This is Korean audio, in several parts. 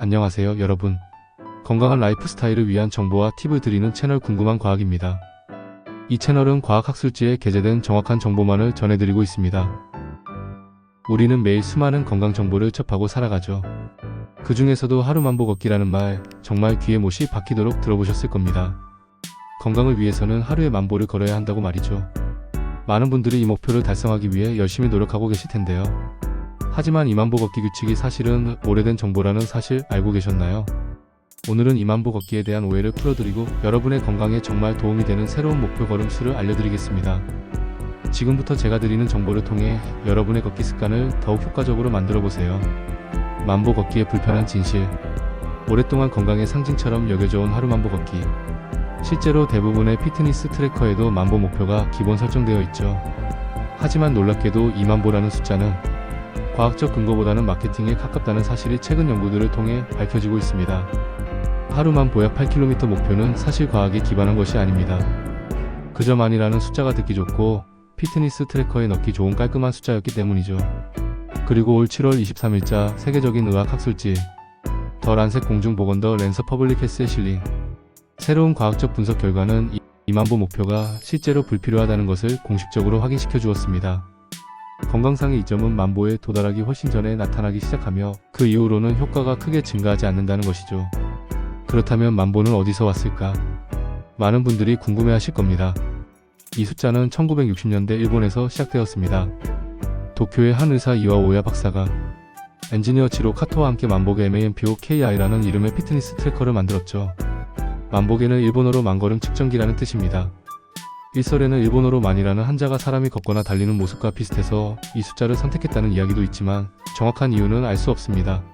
안녕하세요 여러분. 건강한 라이프 스타일을 위한 정보와 팁을 드리는 채널 궁금한 과학입니다. 이 채널은 과학학술지에 게재된 정확한 정보만을 전해드리고 있습니다. 우리는 매일 수많은 건강 정보를 접하고 살아가죠. 그 중에서도 하루만보 걷기라는 말 정말 귀에 못이 박히도록 들어보셨을 겁니다. 건강을 위해서는 하루에 만보를 걸어야 한다고 말이죠. 많은 분들이 이 목표를 달성하기 위해 열심히 노력하고 계실 텐데요. 하지만 2만보 걷기 규칙이 사실은 오래된 정보라는 사실 알고 계셨나요? 오늘은 2만보 걷기에 대한 오해를 풀어드리고 여러분의 건강에 정말 도움이 되는 새로운 목표 걸음수를 알려드리겠습니다. 지금부터 제가 드리는 정보를 통해 여러분의 걷기 습관을 더욱 효과적으로 만들어보세요. 만보 걷기의 불편한 진실. 오랫동안 건강의 상징처럼 여겨져온 하루만보 걷기. 실제로 대부분의 피트니스 트래커에도 만보 목표가 기본 설정되어 있죠. 하지만 놀랍게도 2만보라는 숫자는 과학적 근거보다는 마케팅에 가깝다는 사실이 최근 연구들을 통해 밝혀지고 있습니다. 하루만 보약 8km 목표는 사실 과학에 기반한 것이 아닙니다. 그저 만이라는 숫자가 듣기 좋고 피트니스 트래커에 넣기 좋은 깔끔한 숫자였기 때문이죠. 그리고 올 7월 23일자 세계적인 의학 학술지 더 란셋 공중보건 더 랜서 퍼블릭 헬스에 실린 새로운 과학적 분석 결과는 2만보 목표가 실제로 불필요하다는 것을 공식적으로 확인시켜 주었습니다. 건강상의 이점은 만보에 도달하기 훨씬 전에 나타나기 시작하며 그 이후로는 효과가 크게 증가하지 않는다는 것이죠. 그렇다면 만보는 어디서 왔을까? 많은 분들이 궁금해하실 겁니다. 이 숫자는 1960년대 일본에서 시작되었습니다. 도쿄의 한 의사 이와오야 박사가 엔지니어 지로 카토와 함께 만보계 MAMPOKI라는 이름의 피트니스 트래커를 만들었죠. 만보계는 일본어로 만걸음 측정기라는 뜻입니다. 일설에는 일본어로 만이라는 한자가 사람이 걷거나 달리는 모습과 비슷해서 이 숫자를 선택했다는 이야기도 있지만 정확한 이유는 알 수 없습니다.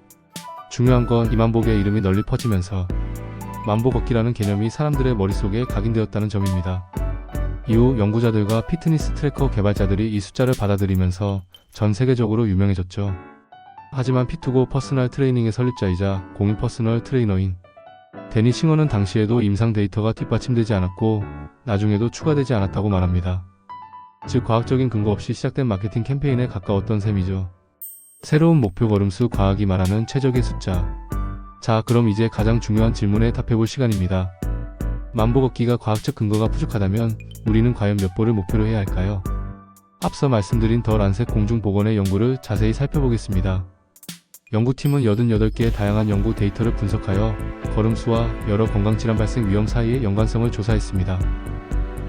중요한 건 이 만보계의 이름이 널리 퍼지면서 만보 걷기라는 개념이 사람들의 머릿속에 각인되었다는 점입니다. 이후 연구자들과 피트니스 트래커 개발자들이 이 숫자를 받아들이면서 전 세계적으로 유명해졌죠. 하지만 피투고 퍼스널 트레이닝의 설립자이자 공인 퍼스널 트레이너인 데니 싱어는 당시에도 임상 데이터가 뒷받침되지 않았고 나중에도 추가되지 않았다고 말합니다. 즉 과학적인 근거 없이 시작된 마케팅 캠페인에 가까웠던 셈이죠. 새로운 목표 걸음수 과학이 말하는 최적의 숫자. 자, 그럼 이제 가장 중요한 질문에 답해볼 시간입니다. 만보 걷기가 과학적 근거가 부족하다면 우리는 과연 몇 보를 목표로 해야 할까요? 앞서 말씀드린 더 란셋 공중보건의 연구를 자세히 살펴보겠습니다. 연구팀은 88개의 다양한 연구 데이터를 분석하여 걸음수와 여러 건강질환 발생 위험 사이의 연관성을 조사했습니다.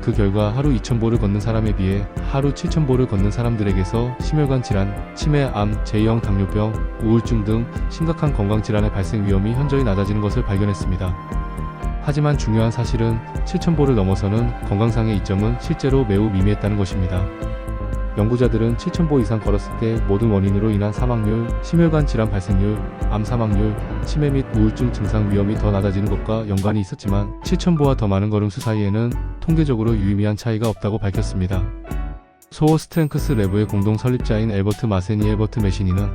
그 결과 하루 2000보를 걷는 사람에 비해 하루 7000보를 걷는 사람들에게서 심혈관 질환, 치매, 암, 제2형 당뇨병, 우울증 등 심각한 건강질환의 발생 위험이 현저히 낮아지는 것을 발견했습니다. 하지만 중요한 사실은 7000보를 넘어서는 건강상의 이점은 실제로 매우 미미했다는 것입니다. 연구자들은 7000보 이상 걸었을 때 모든 원인으로 인한 사망률, 심혈관 질환 발생률, 암 사망률, 치매 및 우울증 증상 위험이 더 낮아지는 것과 연관이 있었지만 7000보와 더 많은 걸음수 사이에는 통계적으로 유의미한 차이가 없다고 밝혔습니다. 소어 스트렝크스 래브의 공동 설립자인 앨버트 마세니 앨버트 메시니는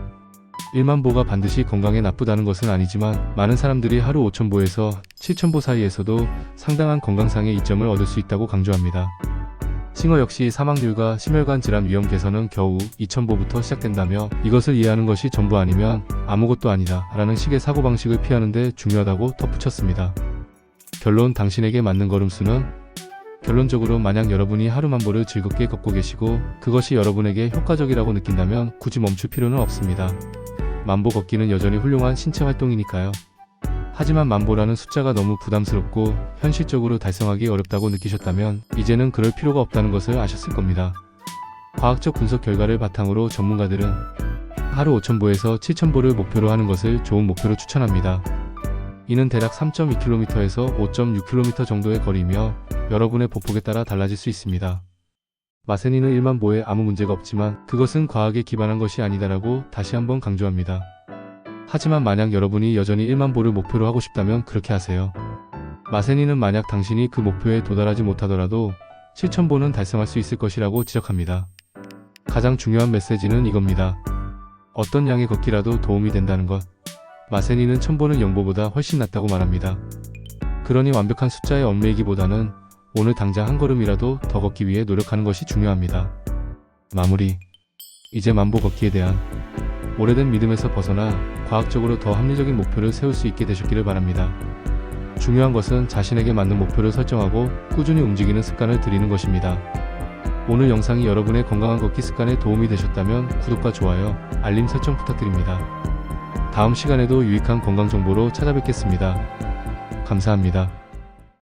1만보가 반드시 건강에 나쁘다는 것은 아니지만 많은 사람들이 하루 5000보에서 7000보 사이에서도 상당한 건강상의 이점을 얻을 수 있다고 강조합니다. 싱어 역시 사망률과 심혈관 질환 위험 개선은 겨우 2000보부터 시작된다며 이것을 이해하는 것이 전부 아니면 아무것도 아니다 라는 식의 사고방식을 피하는 데 중요하다고 덧붙였습니다. 결론, 당신에게 맞는 걸음수는? 결론적으로 만약 여러분이 하루 만보를 즐겁게 걷고 계시고 그것이 여러분에게 효과적이라고 느낀다면 굳이 멈출 필요는 없습니다. 만보 걷기는 여전히 훌륭한 신체 활동이니까요. 하지만 만보라는 숫자가 너무 부담스럽고 현실적으로 달성하기 어렵다고 느끼셨다면 이제는 그럴 필요가 없다는 것을 아셨을 겁니다. 과학적 분석 결과를 바탕으로 전문가들은 하루 5000보에서 7000보를 목표로 하는 것을 좋은 목표로 추천합니다. 이는 대략 3.2km에서 5.6km 정도의 거리이며 여러분의 보폭에 따라 달라질 수 있습니다. 마세니는 1만보에 아무 문제가 없지만 그것은 과학에 기반한 것이 아니다라고 다시 한번 강조합니다. 하지만 만약 여러분이 여전히 1만보를 목표로 하고 싶다면 그렇게 하세요. 마세니는 만약 당신이 그 목표에 도달하지 못하더라도 7000보는 달성할 수 있을 것이라고 지적합니다. 가장 중요한 메시지는 이겁니다. 어떤 양의 걷기라도 도움이 된다는 것. 마세니는 1000보는 0보보다 훨씬 낫다고 말합니다. 그러니 완벽한 숫자에 얽매이기보다는 오늘 당장 한 걸음이라도 더 걷기 위해 노력하는 것이 중요합니다. 마무리. 이제 만보 걷기에 대한 오래된 믿음에서 벗어나 과학적으로 더 합리적인 목표를 세울 수 있게 되셨기를 바랍니다. 중요한 것은 자신에게 맞는 목표를 설정하고 꾸준히 움직이는 습관을 들이는 것입니다. 오늘 영상이 여러분의 건강한 걷기 습관에 도움이 되셨다면 구독과 좋아요, 알림 설정 부탁드립니다. 다음 시간에도 유익한 건강 정보로 찾아뵙겠습니다. 감사합니다.